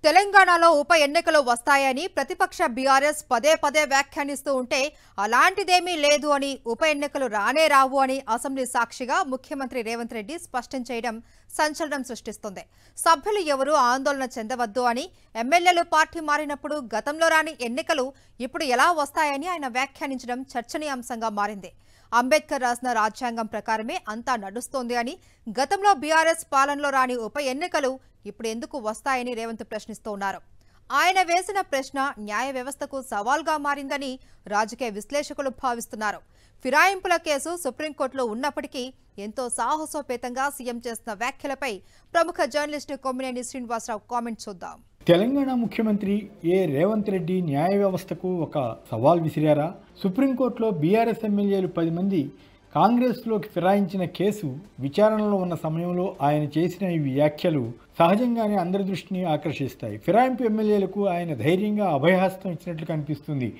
తెలంగాణలో ఉప ఎన్నికలు వస్తాయని ప్రతిపక్ష బీఆర్ఎస్ పదే పదే వ్యాఖ్యానిస్తూ ఉంటే అలాంటిదేమీ లేదు అని ఉప ఎన్నికలు రానే రావు అని అసెంబ్లీ సాక్షిగా ముఖ్యమంత్రి రేవంత్ రెడ్డి స్పష్టం చేయడం సంచలనం సృష్టిస్తుంది. సభ్యులు ఎవరూ ఆందోళన చెందవద్దు అని, ఎమ్మెల్యేలు పార్టీ మారినప్పుడు గతంలో రాని ఎన్నికలు ఇప్పుడు ఎలా వస్తాయని ఆయన వ్యాఖ్యానించడం చర్చనీయాంశంగా మారింది. అంబేద్కర్ రాసిన రాజ్యాంగం ప్రకారమే అంతా నడుస్తోంది అని, గతంలో బీఆర్ఎస్ పాలనలో రాని ఉప ఎన్నికలు ఇప్పుడు ఎందుకు వస్తాయని రేవంత్ ప్రశ్నిస్తున్నారు. ఆయన వేసిన ప్రశ్న న్యాయ వ్యవస్థకు సవాల్గా మారిందని రాజకీయ విశ్లేషకులు భావిస్తున్నారు. ఫిరాయింపుల కేసు సుప్రీంకోర్టులో ఉన్నప్పటికీ ఎంతో సాహసోపేతంగా సీఎం చేసిన వ్యాఖ్యలపై ప్రముఖ జర్నలిస్టు కొమ్మినేని శ్రీనివాసరావు కామెంట్ చూద్దాం. తెలంగాణ ముఖ్యమంత్రి రేవంత్ రెడ్డి న్యాయ వ్యవస్థకు ఒక సవాల్ విసిరారా? సుప్రీంకోర్టులో బీఆర్ఎస్ ఎమ్మెల్యేలు 10 మంది కాంగ్రెస్లోకి ఫిరాయించిన కేసు విచారణలో ఉన్న సమయంలో ఆయన చేసిన ఈ వ్యాఖ్యలు సహజంగానే అందరి దృష్టిని ఆకర్షిస్తాయి. ఫిరాయింపు ఎమ్మెల్యేలకు ఆయన ధైర్యంగా అభయహస్తం ఇచ్చినట్లు కనిపిస్తుంది.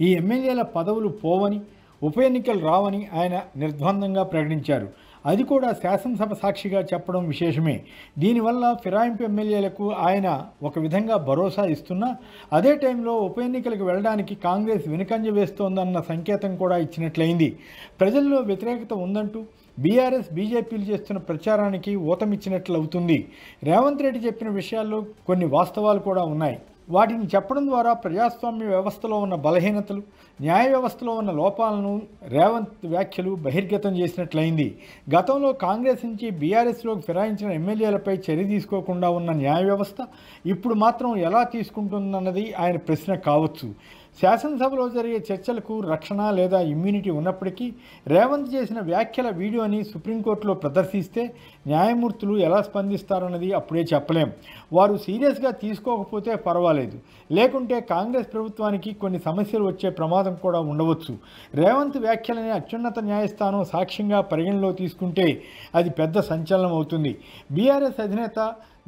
ఈ ఎమ్మెల్యేల పదవులు పోవని, ఉప ఎన్నికలు రావని ఆయన నిర్ద్వందంగా ప్రకటించారు. అది కూడా శాసనసభ సాక్షిగా చెప్పడం విశేషమే. దీనివల్ల ఫిరాయింపు ఎమ్మెల్యేలకు ఆయన ఒక విధంగా భరోసా ఇస్తున్నా, అదే టైంలో ఉప ఎన్నికలకు వెళ్ళడానికి కాంగ్రెస్ వెనుకంజ వేస్తోందన్న సంకేతం కూడా ఇచ్చినట్లయింది. ప్రజల్లో వ్యతిరేకత ఉందంటూ బీఆర్ఎస్, బీజేపీలు చేస్తున్న ప్రచారానికి ఊతమిచ్చినట్లవుతుంది. రేవంత్ రెడ్డి చెప్పిన విషయాల్లో కొన్ని వాస్తవాలు కూడా ఉన్నాయి. వాటిని చెప్పడం ద్వారా ప్రజాస్వామ్య వ్యవస్థలో ఉన్న బలహీనతలు, న్యాయ వ్యవస్థలో ఉన్న లోపాలను రేవంత్ వ్యాఖ్యలు బహిర్గతం చేసినట్లయింది. గతంలో కాంగ్రెస్ నుంచి బీఆర్ఎస్లోకి ఫిరాయించిన ఎమ్మెల్యేలపై చర్య తీసుకోకుండా ఉన్న న్యాయ వ్యవస్థ ఇప్పుడు మాత్రం ఎలా తీసుకుంటుందన్నది ఆయన ప్రశ్న కావచ్చు. శాసనసభలో జరిగే చర్చలకు రక్షణ లేదా ఇమ్యూనిటీ ఉన్నప్పటికీ రేవంత్ చేసిన వ్యాఖ్యల వీడియోని సుప్రీంకోర్టులో ప్రదర్శిస్తే న్యాయమూర్తులు ఎలా స్పందిస్తారన్నది అప్పుడే చెప్పలేం. వారు సీరియస్గా తీసుకోకపోతే పర్వాలేదు, లేకుంటే కాంగ్రెస్ ప్రభుత్వానికి కొన్ని సమస్యలు వచ్చే ప్రమాదం కూడా ఉండవచ్చు. రేవంత్ వ్యాఖ్యలని అత్యున్నత న్యాయస్థానం సాక్ష్యంగా పరిగణలో తీసుకుంటే అది పెద్ద సంచలనం అవుతుంది. బీఆర్ఎస్ అధినేత,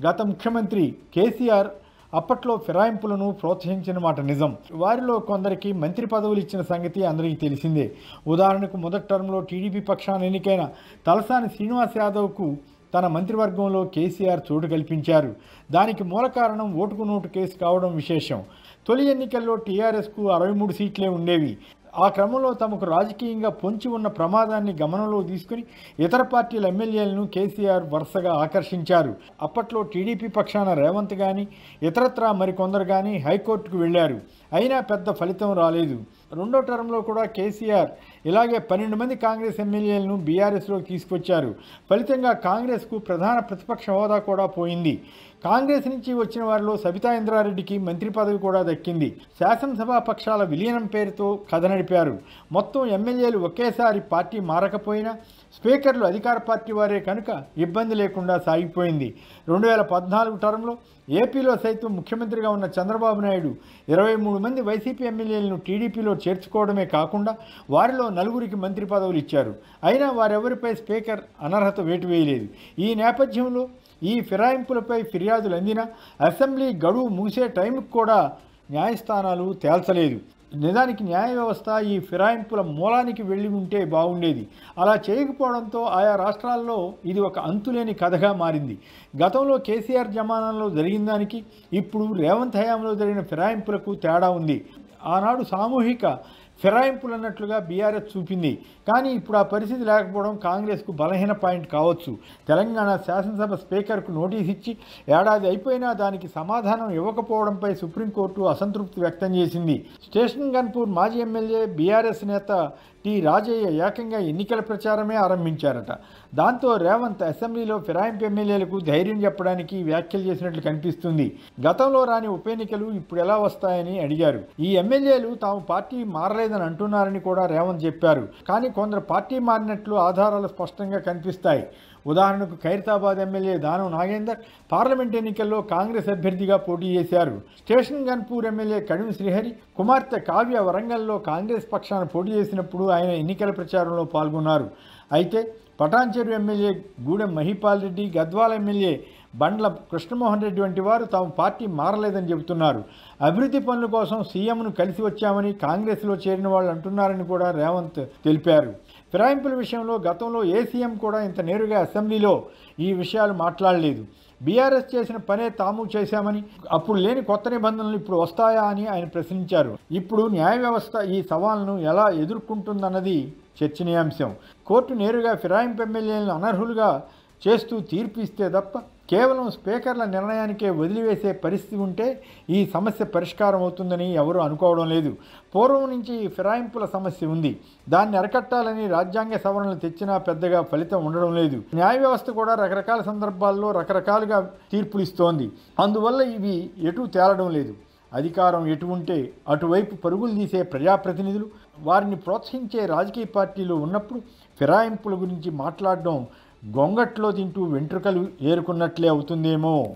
గత ముఖ్యమంత్రి కేసీఆర్ అప్పట్లో ఫిరాయింపులను ప్రోత్సహించిన మాట నిజం. వారిలో కొందరికి మంత్రి పదవులు ఇచ్చిన సంగతి అందరికీ తెలిసిందే. ఉదాహరణకు మొదటి టర్మ్లో టీడీపీ పక్షాన ఎన్నికైన తలసాని శ్రీనివాస్ యాదవ్కు తన మంత్రివర్గంలో కేసీఆర్ చోటు కల్పించారు. దానికి మూల కారణం ఓటుకు నోటు కేసు కావడం విశేషం. తొలి ఎన్నికల్లో టీఆర్ఎస్కు 63 సీట్లే ఉండేవి. ఆ క్రమంలో తమకు రాజకీయంగా పొంచి ఉన్న ప్రమాదాన్ని గమనంలో తీసుకుని ఇతర పార్టీల ఎమ్మెల్యేలను కేసీఆర్ వరుసగా ఆకర్షించారు. అప్పట్లో టీడీపీ పక్షాన రేవంత్ కానీ, ఇతరత్రా మరికొందరు కానీ హైకోర్టుకు వెళ్లారు. అయినా పెద్ద ఫలితం రాలేదు. రెండో టర్మ్లో కూడా కేసీఆర్ ఇలాగే 12 మంది కాంగ్రెస్ ఎమ్మెల్యేలను బీఆర్ఎస్లోకి తీసుకొచ్చారు. ఫలితంగా కాంగ్రెస్కు ప్రధాన ప్రతిపక్ష హోదా కూడా పోయింది. కాంగ్రెస్ నుంచి వచ్చిన వారిలో సబితా ఇంద్రారెడ్డికి మంత్రి పదవి కూడా దక్కింది. శాసనసభా పక్షాల విలీనం పేరుతో కథ నడిపారు. మొత్తం ఎమ్మెల్యేలు ఒకేసారి పార్టీ మారకపోయినా స్పీకర్లు అధికార పార్టీ వారే కనుక ఇబ్బంది లేకుండా సాగిపోయింది. 2014 టర్మ్లో ఏపీలో సైతం ముఖ్యమంత్రిగా ఉన్న చంద్రబాబు నాయుడు 23 మంది వైసీపీ ఎమ్మెల్యేలను టీడీపీలో చేర్చుకోవడమే కాకుండా వారిలో 4 మంత్రి పదవులు ఇచ్చారు. అయినా వారెవరిపై స్పీకర్ అనర్హత వేటు వేయలేదు. ఈ నేపథ్యంలో ఈ ఫిరాయింపులపై ఫిర్యాదులు అందినా అసెంబ్లీ గడువు ముగిసే టైంకి కూడా న్యాయస్థానాలు తేల్చలేదు. నిజానికి న్యాయ వ్యవస్థ ఈ ఫిరాయింపుల మూలానికి వెళ్ళి ఉంటే బాగుండేది. అలా చేయకపోవడంతో ఆయా రాష్ట్రాల్లో ఇది ఒక అంతులేని కథగా మారింది. గతంలో కేసీఆర్ జమానాలో జరిగిన దానికి ఇప్పుడు రేవంత్ హయాంలో జరిగిన ఫిరాయింపులకు తేడా ఉంది. ఆనాడు సామూహిక ఫిరాయింపులు అన్నట్లుగా బీఆర్ఎస్ చూపింది. కానీ ఇప్పుడు ఆ పరిస్థితి లేకపోవడం కాంగ్రెస్కు బలహీన పాయింట్ కావచ్చు. తెలంగాణ శాసనసభ స్పీకర్కు నోటీస్ ఇచ్చి ఏడాది అయిపోయినా దానికి సమాధానం ఇవ్వకపోవడంపై సుప్రీంకోర్టు అసంతృప్తి వ్యక్తం చేసింది. స్టేషన్ గన్పూర్ మాజీ ఎమ్మెల్యే బీఆర్ఎస్ నేత టి రాజయ్య ఏకంగా ఎన్నికల ప్రచారమే ఆరంభించారట. దాంతో రేవంత్ అసెంబ్లీలో ఫిరాయింపు ఎమ్మెల్యేలకు ధైర్యం చెప్పడానికి వ్యాఖ్యలు చేసినట్లు కనిపిస్తుంది. గతంలో రాని ఉప ఎన్నికలు ఇప్పుడు ఎలా వస్తాయని అడిగారు. ఈ ఎమ్మెల్యేలు తాము పార్టీ మారలేదని అంటున్నారని కూడా రేవంత్ చెప్పారు. కానీ కొందరు పార్టీ మారినట్లు ఆధారాలు స్పష్టంగా కనిపిస్తాయి. ఉదాహరణకు ఖైరతాబాద్ ఎమ్మెల్యే దానం నాగేందర్ పార్లమెంట్ ఎన్నికల్లో కాంగ్రెస్ అభ్యర్థిగా పోటీ చేశారు. స్టేషన్ గన్పూర్ ఎమ్మెల్యే కడిమి శ్రీహరి కుమార్తె కావ్య వరంగల్లో కాంగ్రెస్ పక్షాన పోటీ చేసినప్పుడు ఆయన ఎన్నికల ప్రచారంలో పాల్గొన్నారు. అయితే పటాన్చెరు ఎమ్మెల్యే గూడెం మహిపాల్ రెడ్డి, గద్వాల ఎమ్మెల్యే బండ్ల కృష్ణమోహన్ రెడ్డి వంటి వారు తాము పార్టీ మారలేదని చెబుతున్నారు. అభివృద్ధి పనుల కోసం సీఎంను కలిసి వచ్చామని కాంగ్రెస్లో చేరిన వాళ్ళు అంటున్నారని కూడా రేవంత్ తెలిపారు. ఫిరాయింపుల విషయంలో గతంలో ఏ సీఎం కూడా ఇంత నేరుగా అసెంబ్లీలో ఈ విషయాలు మాట్లాడలేదు. బీఆర్ఎస్ చేసిన పనే తాము చేశామని, అప్పుడు లేని కొత్త నిబంధనలు ఇప్పుడు వస్తాయా అని ఆయన ప్రశ్నించారు. ఇప్పుడు న్యాయ వ్యవస్థ ఈ సవాల్ను ఎలా ఎదుర్కొంటుందన్నది చర్చనీయాంశం. కోర్టు నేరుగా ఫిరాయింపు ఎమ్మెల్యేలను అనర్హులుగా చేస్తూ తీర్పు ఇస్తే తప్ప కేవలం స్పీకర్ల నిర్ణయానికే వదిలివేసే పరిస్థితి ఉంటే ఈ సమస్య పరిష్కారం అవుతుందని ఎవరూ అనుకోవడం లేదు. పూర్వం నుంచి ఈ ఫిరాయింపుల సమస్య ఉంది. దాన్ని అరికట్టాలని రాజ్యాంగ సవరణలు తెచ్చినా పెద్దగా ఫలితం ఉండడం లేదు. న్యాయ వ్యవస్థ కూడా రకరకాల సందర్భాల్లో రకరకాలుగా తీర్పులు ఇస్తోంది. అందువల్ల ఇవి ఎటూ తేలడం లేదు. అధికారం ఎటు ఉంటే అటువైపు పరుగులు తీసే ప్రజాప్రతినిధులు, వారిని ప్రోత్సహించే రాజకీయ పార్టీలు ఉన్నప్పుడు ఫిరాయింపుల గురించి మాట్లాడడం గొంగట్లో తింటూ వెంట్రుకలు ఏరుకున్నట్లే అవుతుందేమో.